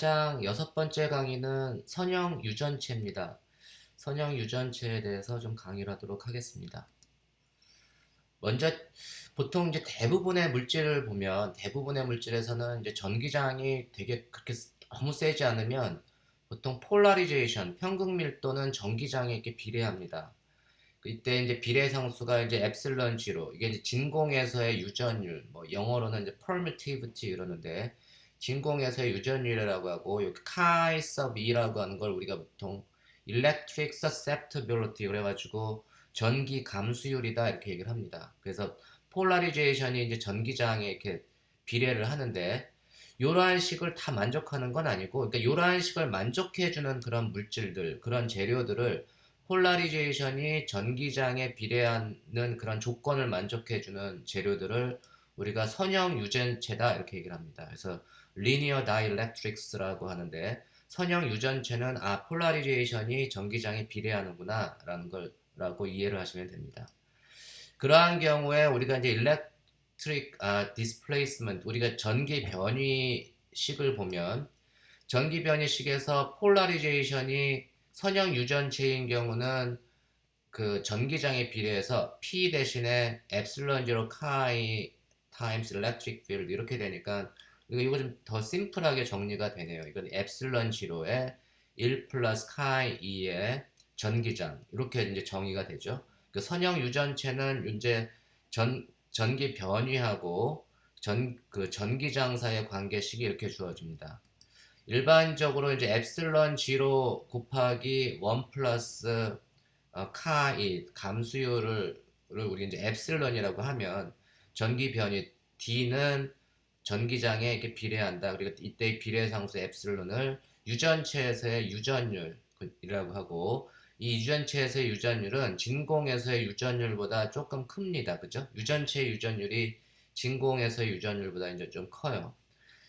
장 여섯 번째 강의는 선형 유전체입니다. 선형 유전체에 대해서 좀 강의를 하도록 하겠습니다. 먼저 보통 이제 대부분의 물질을 보면 대부분의 물질에서는 이제 전기장이 되게 그렇게 너무 세지 않으면 보통 폴라리제이션, 편극 밀도는 전기장에 이렇게 비례합니다. 이때 이제 비례상수가 이제 엡실런 G로 이게 이제 진공에서의 유전율, 뭐 영어로는 이제 permittivity 이러는데 진공에서의 유전율이라고 하고 여기 chi sub E라고 하는 걸 우리가 보통 electric susceptibility 그래가지고 전기 감수율이다 이렇게 얘기를 합니다. 그래서 폴라리제이션이 이제 전기장에 이렇게 비례를 하는데 이러한 식을 다 만족하는 건 아니고, 그러니까 이러한 식을 만족해주는 그런 물질들, 그런 재료들을 폴라리제이션이 전기장에 비례하는 그런 조건을 만족해주는 재료들을 우리가 선형 유전체다 이렇게 얘기를 합니다. 그래서 linear dielectrics라고 하는데 선형 유전체는 폴라리제이션이 전기장에 비례하는구나 라고 이해를 하시면 됩니다. 그러한 경우에 우리가 이제 electric displacement, 우리가 전기 변위식을 보면 전기 변이식에서 폴라리제이션이 선형 유전체인 경우는 그 전기장에 비례해서 P 대신에 epsilon 0 chi times electric field 이렇게 되니까 이거 좀 더 심플하게 정리가 되네요. 이건 epsilon 0에 1 플러스 chi 2의 전기장 이렇게 이제 정의가 되죠. 그 선형 유전체는 이제 전기 변위하고 그 전기장 사이의 관계식이 이렇게 주어집니다. 일반적으로 이제 엡실런 G로 곱하기 1 플러스 카이 감수율을 우리 이제 엡실런이라고 하면 전기 변이 D는 전기장에 이렇게 비례한다. 그리고 이때 비례상수 엡실런을 유전체에서의 유전율이라고 하고 이 유전체에서의 유전율은 진공에서의 유전율보다 조금 큽니다. 그죠? 유전체의 유전율이 진공에서의 유전율보다 이제 좀 커요.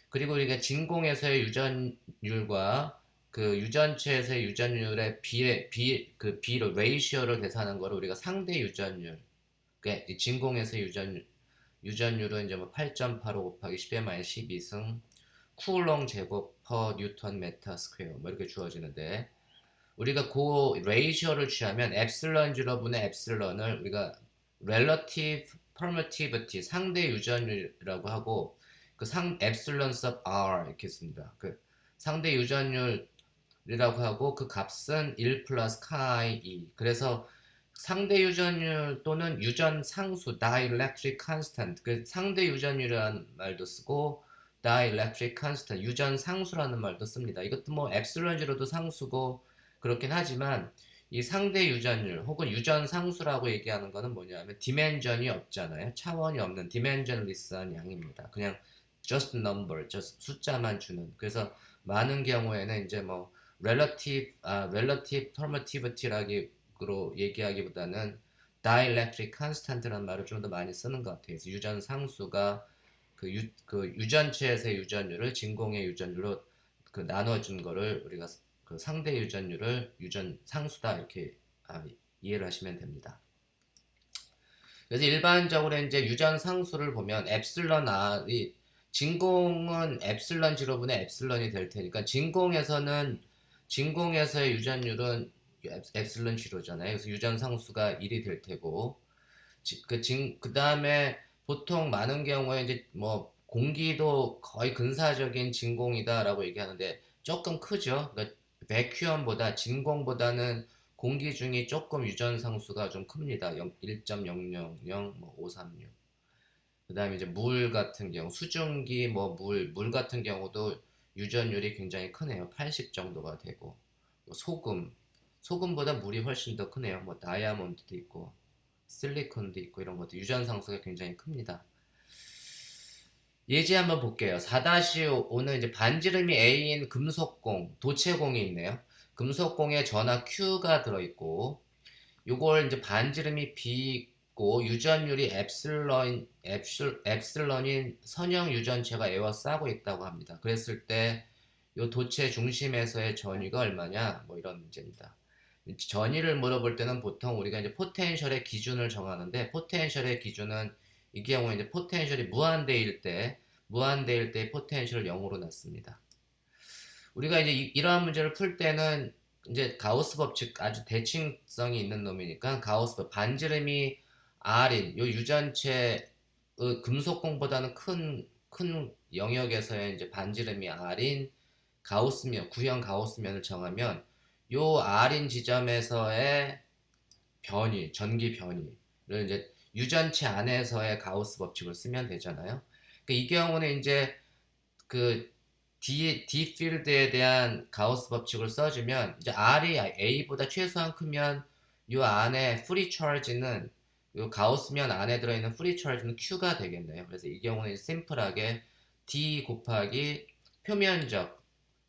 그리고 우리가 진공에서의 유전율과 그 유전체에서의 유전율의 그 비로 레이시오를 계산하는 거를 우리가 상대 유전율, 그러니까 진공에서의 유전율은 이제 뭐 8.85 곱하기 10의 마이너스 12승 쿨롱 제곱 퍼 뉴턴 메타 스퀘어 뭐 이렇게 주어지는데 우리가 그 레이시오를 취하면 엡실런 0분의 엡실런을 우리가 relative permittivity 상대 유전율이라고 하고 그 엡실런 sub r 이렇게 씁니다. 그 상대 유전율이라고 하고 그 값은 1 플러스 카이 2. 그래서 상대 유전율 또는 유전 상수 dielectric constant 그 상대 유전율이라는 말도 쓰고 dielectric constant 유전 상수라는 말도 씁니다. 이것도 뭐 엡실런 0도 상수고 그렇긴 하지만 이 상대 유전율 혹은 유전 상수라고 얘기하는 거는 뭐냐면 디멘전이 없잖아요. 차원이 없는 디멘전리스한 양입니다. 그냥 just number, just 숫자만 주는. 그래서 많은 경우에는 이제 뭐 relative permittivity라고 얘기하기보다는 dielectric constant라는 말을 좀 더 많이 쓰는 것 같아요. 그래서 유전 상수가 그 유전체에서의 유전율을 진공의 유전율로 그 나눠준 거를 우리가 그 상대 유전율을 유전 상수다 이렇게 이해를 하시면 됩니다. 그래서 일반적으로 이제 유전 상수를 보면 엡실런 r이 진공은 엡실런 0분의 엡실런이 될 테니까 진공에서의 유전율은 엡실런 0잖아요. 그래서 유전 상수가 1이 될 테고 그 다음에 보통 많은 경우에 이제 뭐 공기도 거의 근사적인 진공이다라고 얘기하는데 조금 크죠. 그러니까 베큐엄보다 진공보다는 공기 중에 조금 유전 상수가 좀 큽니다. 1.000 뭐 536. 그다음에 이제 물 같은 경우 수증기 뭐 물 같은 경우도 유전율이 굉장히 크네요. 80 정도가 되고 뭐 소금보다 물이 훨씬 더 크네요. 뭐 다이아몬드도 있고 실리콘도 있고 이런 것도 유전 상수가 굉장히 큽니다. 예제 한번 볼게요. 4-5는 이제 반지름이 A인 금속공, 도체공이 있네요. 금속공에 전하 Q가 들어있고, 요걸 이제 반지름이 B 있고, 유전율이 엡실런인 선형 유전체가 에워싸고 있다고 합니다. 그랬을 때, 요 도체 중심에서의 전위가 얼마냐? 뭐 이런 문제입니다. 전위를 물어볼 때는 보통 우리가 이제 포텐셜의 기준을 정하는데, 포텐셜의 기준은 이 경우에 이제 포텐셜이 무한대일 때 포텐셜을 0으로 놨습니다. 우리가 이제 이러한 문제를 풀 때는 이제 가우스 법칙 아주 대칭성이 있는 놈이니까 가우스 법 반지름이 R인 요 유전체의 금속공보다는 큰 영역에서의 이제 반지름이 R인 가우스면 구형 가우스면을 정하면 요 R인 지점에서의 변이 전기 변이를 이제 유전체 안에서의 가우스 법칙을 쓰면 되잖아요. 그러니까 이 경우는 이제 그 D 필드에 대한 가우스 법칙을 써주면 이제 R이 A보다 최소한 크면 이 안에 프리 차지는 이 가우스면 안에 들어있는 프리 차지는 Q가 되겠네요. 그래서 이 경우는 심플하게 D 곱하기 표면적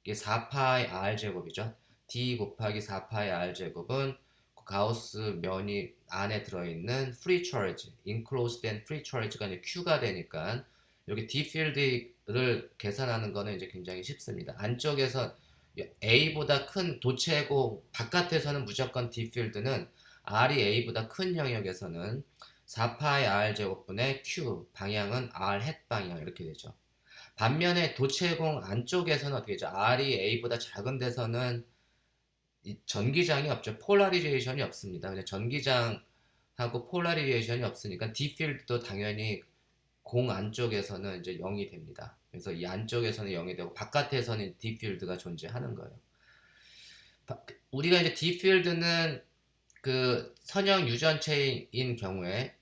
이게 4파이 R 제곱이죠. D 곱하기 4파이 R 제곱은 가우스 면이 안에 들어있는 free charge, enclosed and free charge가 이제 Q가 되니까 여기 D 필드를 계산하는 거는 이제 굉장히 쉽습니다. 안쪽에서 A보다 큰 도체고 바깥에서는 무조건 D 필드는 R이 A보다 큰 영역에서는 4파이 R 제곱분의 Q 방향은 R 햇 방향 이렇게 되죠. 반면에 도체공 안쪽에서는 어떻게 되죠? R이 A보다 작은 데서는 이 전기장이 없죠. 폴라리제이션이 없습니다. 그냥 전기장하고 폴라리제이션이 없으니까 D 필드도 당연히 공 안쪽에서는 이제 0이 됩니다. 그래서 이 안쪽에서는 0이 되고 바깥에서는 D 필드가 존재하는 거예요. 우리가 이제 D 필드는 그 선형 유전체인 경우에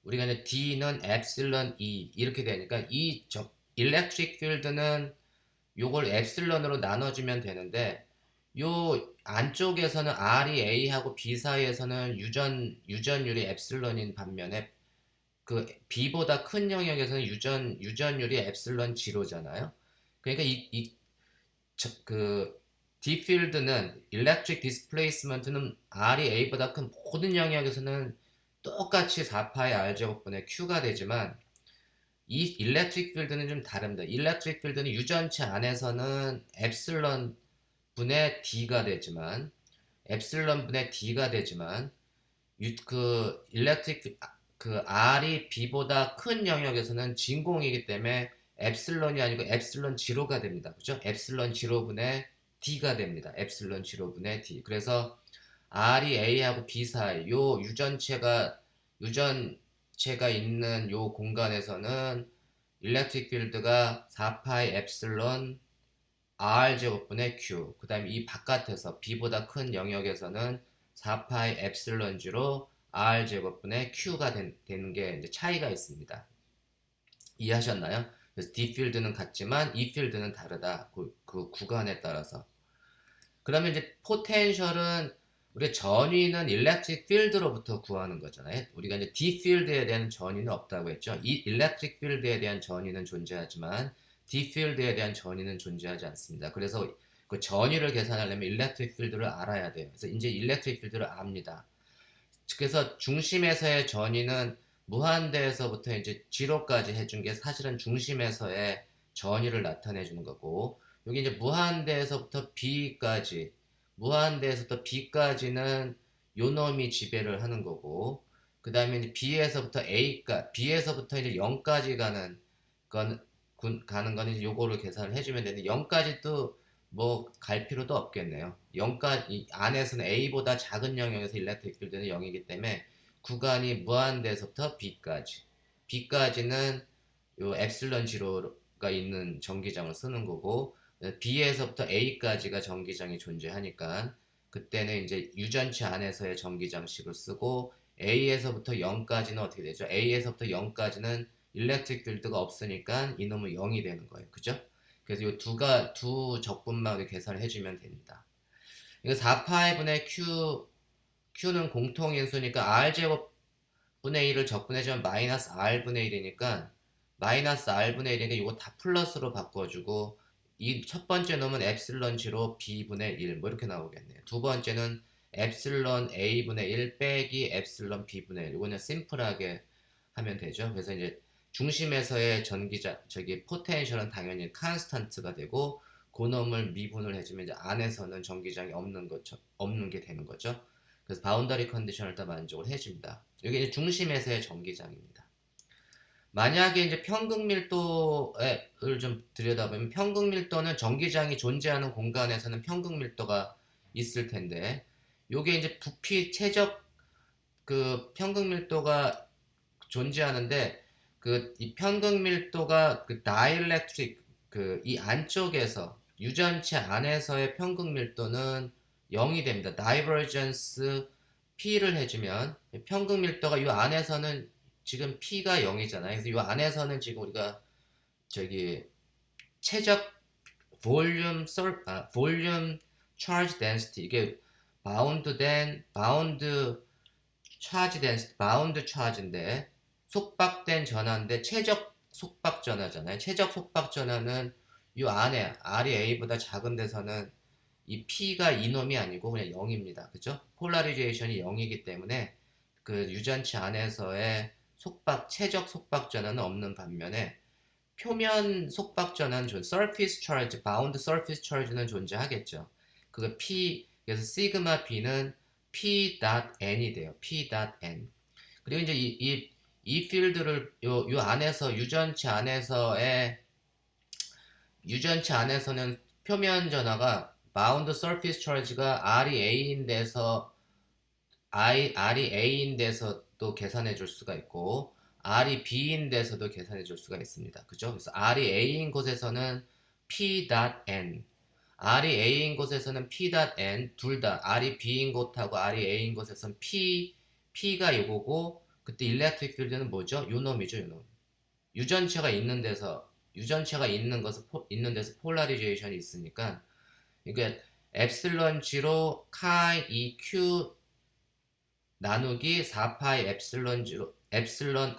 우리가 이제 D는 엡실론 E 이렇게 되니까 이 일렉트릭 필드는 요걸 엡실론으로 나눠주면 되는데 요 안쪽에서는 R이 A하고 B 사이에서는 유전율이 엡실론인 반면에 그 B보다 큰 영역에서는 유전율이 엡실론 지로잖아요. 그러니까 그 D 필드는 electric displacement는 R이 A보다 큰 모든 영역에서는 똑같이 4파의 R 제곱분의 Q가 되지만 이 electric 필드는 좀 다릅니다. electric 필드는 유전체 안에서는 엡실론 분의 D가 되지만 엡실론 분의 D가 되지만 그 electric 그 R이 B보다 큰 영역에서는 진공이기 때문에 엡실론이 아니고 엡실론 지로가 됩니다. 그죠? 엡실론 지로분의 D가 됩니다. 엡실론 지로분의 D. 그래서 R이 A하고 B 사이 요 유전체가 있는 요 공간에서는 일렉트릭 필드가 4파이 엡실론 R 제곱분의 Q. 그 다음에 이 바깥에서 B보다 큰 영역에서는 4파이 엡실론 G로 R 제곱분의 Q가 되는 게 이제 차이가 있습니다. 이해하셨나요? 그래서 D 필드는 같지만 E 필드는 다르다. 그 구간에 따라서. 그러면 이제 포텐셜은 우리 전위는 일렉트릭 필드로부터 구하는 거잖아요. 우리가 이제 D 필드에 대한 전위는 없다고 했죠. 이 일렉트릭 필드에 대한 전위는 존재하지만 D 필드에 대한 전위는 존재하지 않습니다. 그래서 그 전위를 계산하려면 일렉트릭 필드를 알아야 돼요. 그래서 이제 일렉트릭 필드를 압니다. 그래서 중심에서의 전위는 무한대에서부터 이제 지로까지 해준 게 사실은 중심에서의 전위를 나타내 주는 거고, 여기 이제 무한대에서부터 B까지는 요 놈이 지배를 하는 거고, 그 다음에 이제 B에서부터 이제 0까지 가는 거는 이제 요거를 계산을 해주면 되는데, 0까지도 뭐 갈 필요도 없겠네요. 0까지 안에서는 A보다 작은 영역에서 일렉트릭 필드는 0이기 때문에 구간이 무한대에서부터 B까지는 요 엡실론 지로가 있는 전기장을 쓰는 거고, B에서부터 A까지가 전기장이 존재하니까 그때는 이제 유전체 안에서의 전기장식을 쓰고, A에서부터 0까지는 어떻게 되죠? A에서부터 0까지는 일렉트릭 필드가 없으니까 이놈은 0이 되는 거예요. 그죠? 그래서 이 두 적분만 계산을 해주면 됩니다. 이거 4파이분의 Q는 공통인수니까 R제곱분의 1을 적분해주면 마이너스 R분의 1이니까 마이너스 R분의 1이니까 이거 다 플러스로 바꿔주고, 이 첫 번째 놈은 엡실론 G로 B분의 1 뭐 이렇게 나오겠네요. 두 번째는 엡실론 A분의 1 빼기 엡실론 B분의 1 이거는 심플하게 하면 되죠. 그래서 이제 중심에서의 포텐셜은 당연히 컨스턴트가 되고, 그놈을 미분을 해주면 이제 안에서는 전기장이 없는 게 되는 거죠. 그래서 바운더리 컨디션을 다 만족을 해줍니다. 이게 이제 중심에서의 전기장입니다. 만약에 이제 평균 밀도를 좀 들여다보면 평균 밀도는 전기장이 존재하는 공간에서는 평균 밀도가 있을 텐데 요게 이제 부피 최적 그 평균 밀도가 존재하는데 그 이 평균 밀도가 그 다이일렉트릭 그 이 안쪽에서 유전체 안에서의 평균 밀도는 0이 됩니다. 다이버전스 P를 해주면 평균 밀도가 이 안에서는 지금 P가 0이잖아요. 그래서 이 안에서는 지금 우리가 저기 최적 볼륨 charge density 이게 바운드 차지 덴시티, 바운드 차지인데 속박된 전하인데 최적 속박 전하잖아요. 최적 속박 전하는 이 안에 R이 A보다 작은 데서는 이 P가 이놈이 아니고 그냥 0입니다. 그죠? 폴라리제이션이 0이기 때문에 그 유전체 안에서의 최적 속박 전하는 없는 반면에 표면 속박 전하는 surface charge, bound surface charge는 존재하겠죠. 그거 P, 그래서 시그마 B는 P.N이 돼요. P.N. 그리고 이제 이 필드를 요 안에서 유전체 안에서는 표면 전하가 bound surface charge가 R이 A인 데서도 계산해 줄 수가 있고 R이 B인 데서도 계산해 줄 수가 있습니다. 그죠? 그래서 R이 A인 곳에서는 P.N R이 A인 곳에서는 P.N 둘 다 R이 B인 곳하고 R이 A인 곳에서는 P가 이거고 그때 일렉트릭 필드는 뭐죠? 요놈이죠, 요놈. 유전체가 있는 데서 폴라리제이션이 있으니까 그러니까 엡실론 G로 카이 EQ 나누기 4파이 엡실론 G로 엡실론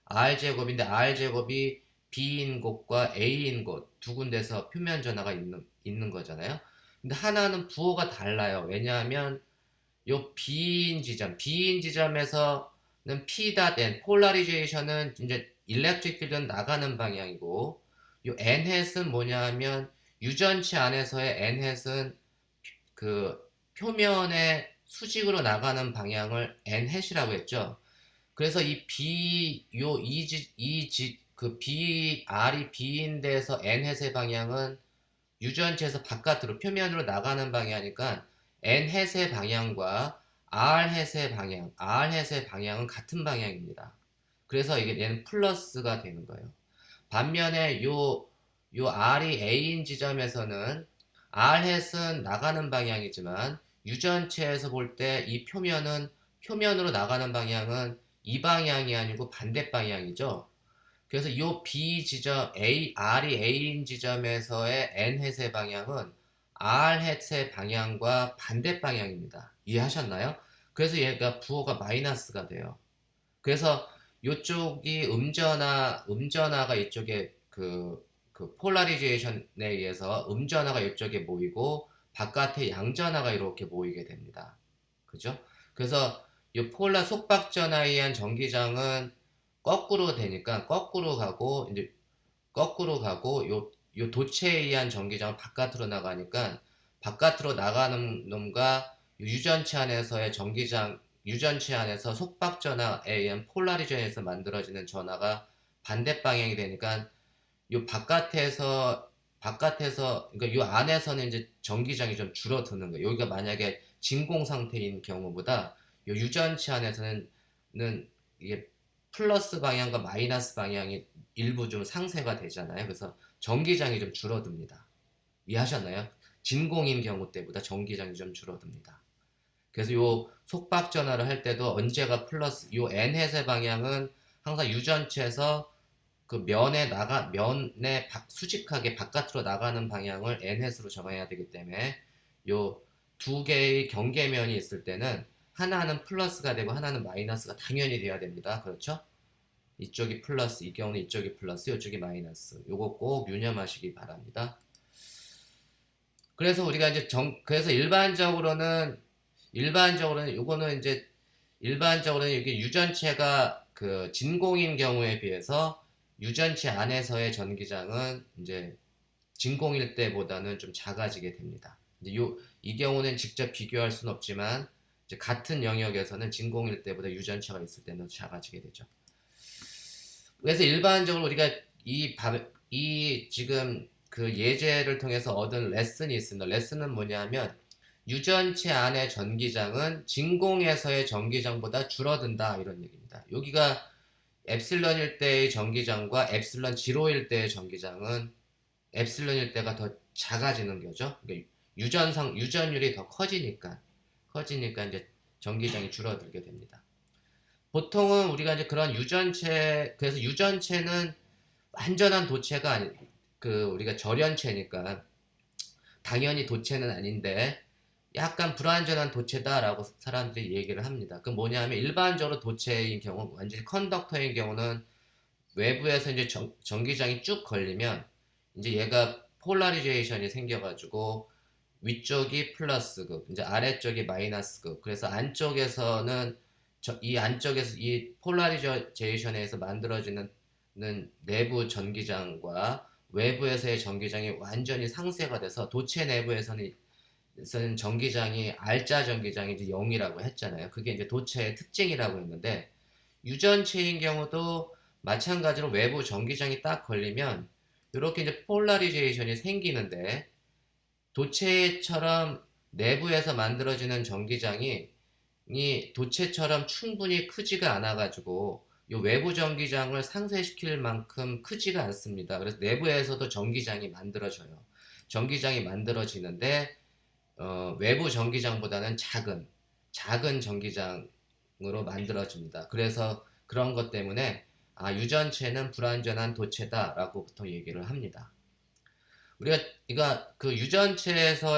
R 제곱인데 R 제곱이 B인 곳과 A인 곳 두 군데서 표면 전하가 있는 거잖아요. 근데 하나는 부호가 달라요. 왜냐하면 요 B인 지점에서는 P.N 폴라리제이션은 이제 일렉트릭 필드는 나가는 방향이고 요 N-햇은 뭐냐 하면 유전체 안에서의 N-햇은 그 표면의 수직으로 나가는 방향을 N-햇이라고 했죠. 그래서 이 B 요 그 B R이 B인 데서 N-햇의 방향은 유전체에서 바깥으로 표면으로 나가는 방향이니까 N-햇의 방향과 R-햇의 방향은 같은 방향입니다. 그래서 이게 얘는 플러스가 되는 거예요. 반면에 요 R이 A인 지점에서는 R햇은 나가는 방향이지만 유전체에서 볼 때 이 표면으로 나가는 방향은 이 방향이 아니고 반대 방향이죠. 그래서 이 B 지점 R이 A인 지점에서의 N햇의 방향은 R햇의 방향과 반대 방향입니다. 이해하셨나요? 그래서 얘가 부호가 마이너스가 돼요. 그래서 이쪽이 음전하가 이쪽에 그 폴라리제이션에 의해서 음전하가 이쪽에 모이고 바깥에 양전하가 이렇게 모이게 됩니다. 그죠? 그래서 이 속박전하에 의한 전기장은 거꾸로 되니까 거꾸로 가고 요 도체에 의한 전기장은 바깥으로 나가니까 바깥으로 나가는 놈과 유전체 안에서 속박전하에 의한 폴라리전에서 만들어지는 전하가 반대 방향이 되니까 요 그러니까 요 안에서는 이제 전기장이 좀 줄어드는 거예요. 여기가 만약에 진공 상태인 경우보다 요 유전체 안에서는 이게 플러스 방향과 마이너스 방향이 일부 좀 상쇄가 되잖아요. 그래서 전기장이 좀 줄어듭니다. 이해하셨나요? 진공인 경우 때보다 전기장이 좀 줄어듭니다. 그래서 요 속박 전화를 할 때도 언제가 플러스 요 n햇의 방향은 항상 유전체에서 그 면에 수직하게 바깥으로 나가는 방향을 n햇으로 정해야 되기 때문에 요 두 개의 경계면이 있을 때는 하나는 플러스가 되고 하나는 마이너스가 당연히 돼야 됩니다. 그렇죠? 이쪽이 플러스, 이 경우는 이쪽이 플러스, 이쪽이 마이너스. 요거 꼭 유념하시기 바랍니다. 그래서 우리가 이제 그래서 요거는 이제 일반적으로는 이게 유전체가 그 진공인 경우에 비해서 유전체 안에서의 전기장은 이제 진공일 때보다는 좀 작아지게 됩니다. 이제 이 경우는 직접 비교할 수는 없지만 이제 같은 영역에서는 진공일 때보다 유전체가 있을 때는 작아지게 되죠. 그래서 일반적으로 우리가 이 지금 그 예제를 통해서 얻은 레슨이 있습니다. 레슨은 뭐냐면 유전체 안의 전기장은 진공에서의 전기장보다 줄어든다 이런 얘기입니다. 여기가 엡실론일 때의 전기장과 엡실론 제로일 때의 전기장은 엡실론일 때가 더 작아지는 거죠. 그러니까 유전율이 더 커지니까 이제 전기장이 줄어들게 됩니다. 보통은 우리가 이제 그런 그래서 유전체는 완전한 도체가 아니, 그 우리가 절연체니까 당연히 도체는 아닌데 약간 불완전한 도체다라고 사람들이 얘기를 합니다. 그 뭐냐면 일반적으로 도체인 경우, 완전히 컨덕터인 경우는 외부에서 이제 전기장이 쭉 걸리면 이제 얘가 폴라리제이션이 생겨가지고 위쪽이 플러스급, 이제 아래쪽이 마이너스급. 그래서 안쪽에서는 이 안쪽에서 이 폴라리제이션에서 만들어지는 내부 전기장과 외부에서의 전기장이 완전히 상쇄가 돼서 도체 내부에서는 전기장이 알짜 전기장이 이제 0이라고 했잖아요. 그게 이제 도체의 특징이라고 했는데 유전체인 경우도 마찬가지로 외부 전기장이 딱 걸리면 이렇게 이제 폴라리제이션이 생기는데 도체처럼 내부에서 만들어지는 전기장이 도체처럼 충분히 크지가 않아 가지고 이 외부 전기장을 상쇄시킬 만큼 크지가 않습니다. 그래서 내부에서도 전기장이 만들어져요. 전기장이 만들어지는데 외부 전기장보다는 작은 전기장으로 만들어집니다. 그래서 그런 것 때문에 유전체는 불완전한 도체다라고 보통 얘기를 합니다. 우리가 그 유전체에서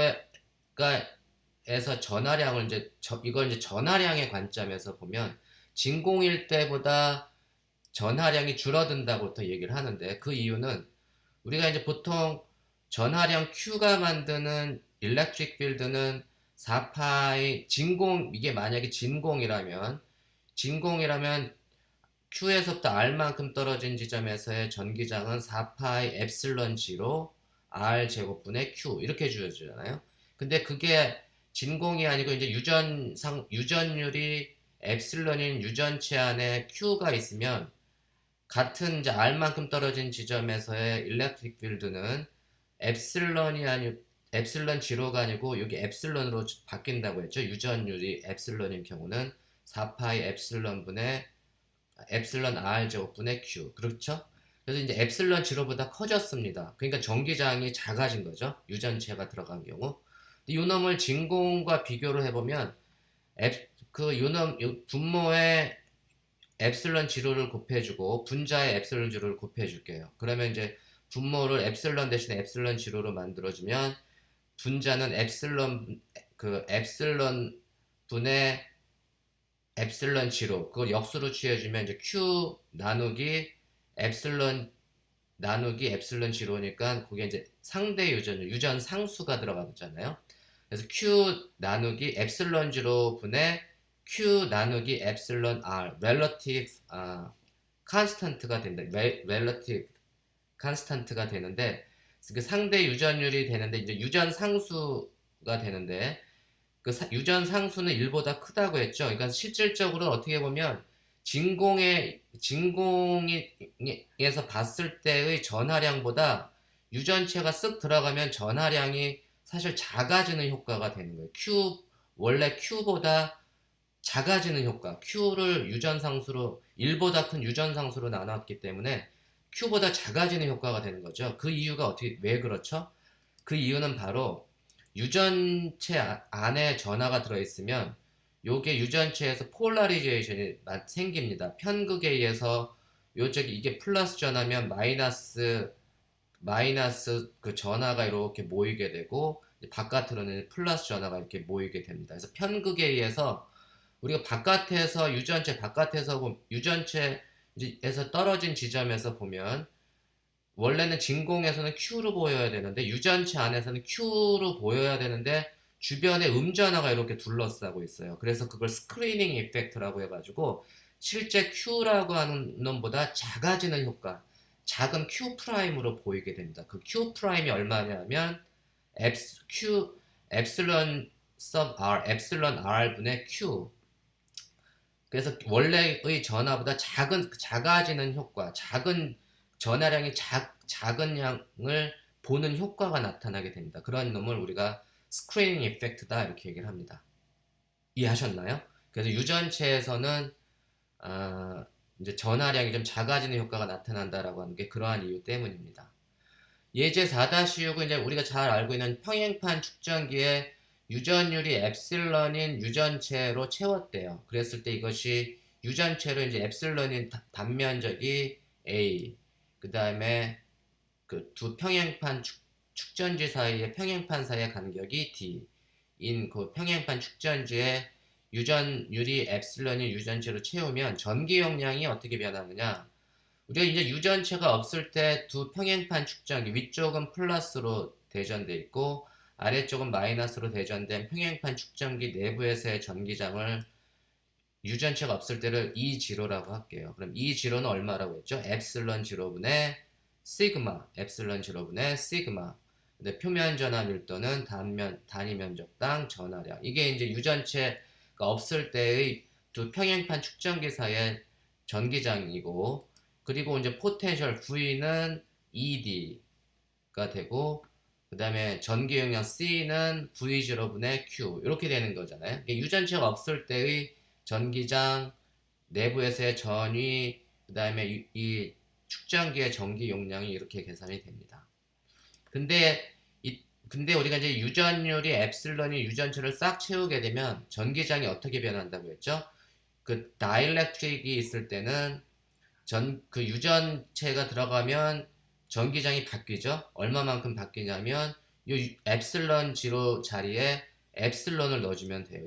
전하량을 이걸 이제 전하량의 관점에서 보면 진공일 때보다 전하량이 줄어든다고 또 얘기를 하는데 그 이유는 우리가 이제 보통 전하량 Q가 만드는 일렉트릭 필드는 4파이 이게 만약에 진공이라면 Q에서부터 R만큼 떨어진 지점에서의 전기장은 4파이 엡실론 G로 R 제곱분의 Q 이렇게 주어지잖아요. 근데 그게 진공이 아니고 이제 유전율이 엡실론인 유전체 안에 Q가 있으면 같은 이제 R만큼 떨어진 지점에서의 일렉트릭 필드는 엡실론이 아니 엡실론 제로가 아니고 여기 엡실론으로 바뀐다고 했죠. 유전율이 엡실론인 경우는 4파이 엡실론 분의 엡실론 R 제곱분의 Q. 그렇죠? 그래서 이제 엡실론 제로보다 커졌습니다. 그러니까 전기장이 작아진 거죠. 유전체가 들어간 경우. 이 놈을 진공과 비교를 해보면 분모에 엡실론 제로를 곱해주고 분자에 엡실론 제로를 곱해줄게요. 그러면 이제 분모를 엡실론 대신에 엡실론 제로로 만들어주면 분자는 엡실론 분의 엡실론 제로 그걸 역수로 취해주면 이제 Q 나누기 엡실론 제로니까 그게 이제 상대 유전 상수가 들어가잖아요. 그래서 Q 나누기 엡실론 제로 분의 Q 나누기 엡실론 R relative constant가 된다. relative constant가 되는데 그 상대 유전율이 되는데 이제 유전 상수가 되는데 그 유전 상수는 1보다 크다고 했죠. 그러니까 실질적으로 어떻게 보면 진공에서 봤을 때의 전하량보다 유전체가 쓱 들어가면 전하량이 사실 작아지는 효과가 되는 거예요. 원래 Q보다 작아지는 효과. Q를 유전상수로 1보다 큰 유전상수로 나눴기 때문에 Q보다 작아지는 효과가 되는 거죠. 그 이유가 왜 그렇죠? 그 이유는 바로 유전체 안에 전하가 들어있으면 요게 유전체에서 폴라리제이션이 생깁니다. 편극에 의해서 이게 플러스 전하면 마이너스 그 전하가 이렇게 모이게 되고 바깥으로는 플러스 전하가 이렇게 모이게 됩니다. 그래서 편극에 의해서 우리가 유전체에서 떨어진 지점에서 보면 원래는 진공에서는 Q로 보여야 되는데 유전체 안에서는 Q로 보여야 되는데 주변에 음전하가 이렇게 둘러싸고 있어요. 그래서 그걸 스크리닝 이펙트라고 해가지고 실제 Q라고 하는 놈보다 작아지는 효과, 작은 Q 프라임으로 보이게 됩니다. 그 Q 프라임이 얼마냐면 엡실론 R 분의 Q. 그래서 원래의 전하보다 작아지는 효과, 전하량이 작은 양을 보는 효과가 나타나게 됩니다. 그런 놈을 우리가 스크리닝 이펙트다 이렇게 얘기를 합니다. 이해하셨나요? 그래서 유전체에서는 아, 이제 전하량이 좀 작아지는 효과가 나타난다라고 하는 게 그러한 이유 때문입니다. 예제 4-6은 이제 우리가 잘 알고 있는 평행판 축전기에 유전율이 엡실런인 유전체로 채웠대요. 그랬을 때 이것이 유전체로 이제 엡실런인 단면적이 A, 그 다음에 그 두 평행판 축전지 사이의 평행판 사이의 간격이 D, 인 그 평행판 축전지에 유전율이 엡실런인 유전체로 채우면 전기 용량이 어떻게 변하느냐? 우리가 이제 유전체가 없을 때 두 평행판 축전기 위쪽은 플러스로 대전돼 있고 아래쪽은 마이너스로 대전된 평행판 축전기 내부에서의 전기장을 유전체가 없을 때를 E0라고 할게요. 그럼 E0는 얼마라고 했죠? 엡실런 0분의 시그마, 엡실런 0분의 시그마. 근데 표면 전하 밀도는 단위 면적당 전하량. 이게 이제 유전체가 없을 때의 두 평행판 축전기 사이의 전기장이고, 그리고 이제 포텐셜 V는 ED가 되고, 그 다음에 전기 용량 C는 V0분의 Q 이렇게 되는 거잖아요. 유전체가 없을 때의 전기장, 내부에서의 전위, 그 다음에 이 축전기의 전기 용량이 이렇게 계산이 됩니다. 근데 우리가 이제 유전율이 엡실런이 유전체를 싹 채우게 되면 전기장이 어떻게 변한다고 했죠? 그 다이렉트릭이 있을 때는 그 유전체가 들어가면 전기장이 바뀌죠. 얼마만큼 바뀌냐면 이 엡실런 0 자리에 엡실런을 넣어주면 돼요.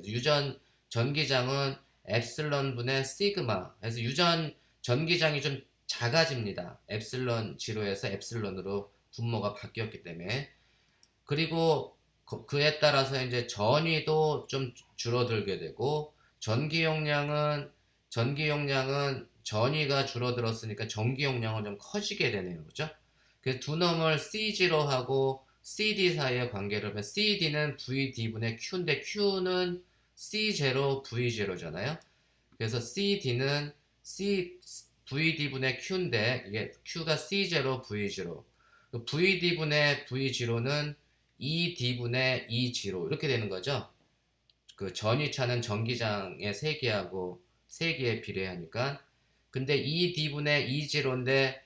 전기장은 엡실런 분의 시그마. 그래서 전기장이 좀 작아집니다. 엡실런 0에서 엡실런으로 분모가 바뀌었기 때문에. 그리고 그에 따라서 이제 전위도 좀 줄어들게 되고 전기 용량은 전위가 줄어들었으니까 전기 용량은 좀 커지게 되네요. 그죠? 그래서 두 놈을 C0하고 CD 사이의 관계를 보면 CD는 VD분의 Q인데 Q는 C0, V0잖아요. 그래서 CD는 VD분의 Q인데 이게 Q가 C0, V0. VD분의 V0는 ED분의 E0 이렇게 되는 거죠. 그 전위차는 전기장의 세기에 비례하니까. 근데 ED분의 E0인데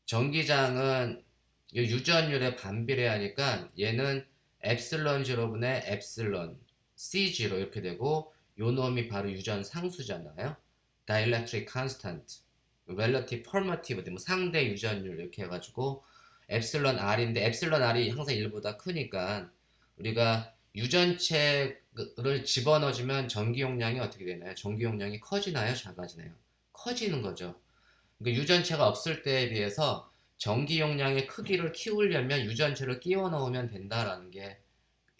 전기장은 유전율에 반비례하니까 얘는 엡실런 0분의 엡실런 C0 이렇게 되고 요 놈이 바로 유전 상수잖아요. Dielectric constant, relative permittivity, 뭐 상대 유전율 이렇게 해가지고 엡실런 R인데 엡실런 R이 항상 1보다 크니까 우리가 유전체를 집어넣어주면 전기 용량이 어떻게 되나요? 전기 용량이 커지나요? 작아지나요? 커지는 거죠. 그러니까 유전체가 없을 때에 비해서 전기 용량의 크기를 키우려면 유전체를 끼워 넣으면 된다라는 게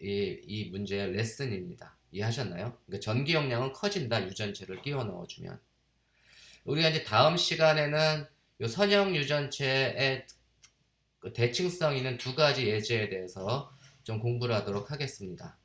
이 문제의 레슨입니다. 이해하셨나요? 그러니까 전기 용량은 커진다. 유전체를 끼워 넣어주면. 우리가 이제 다음 시간에는 이 선형 유전체의 그 대칭성 있는 두 가지 예제에 대해서 좀 공부를 하도록 하겠습니다.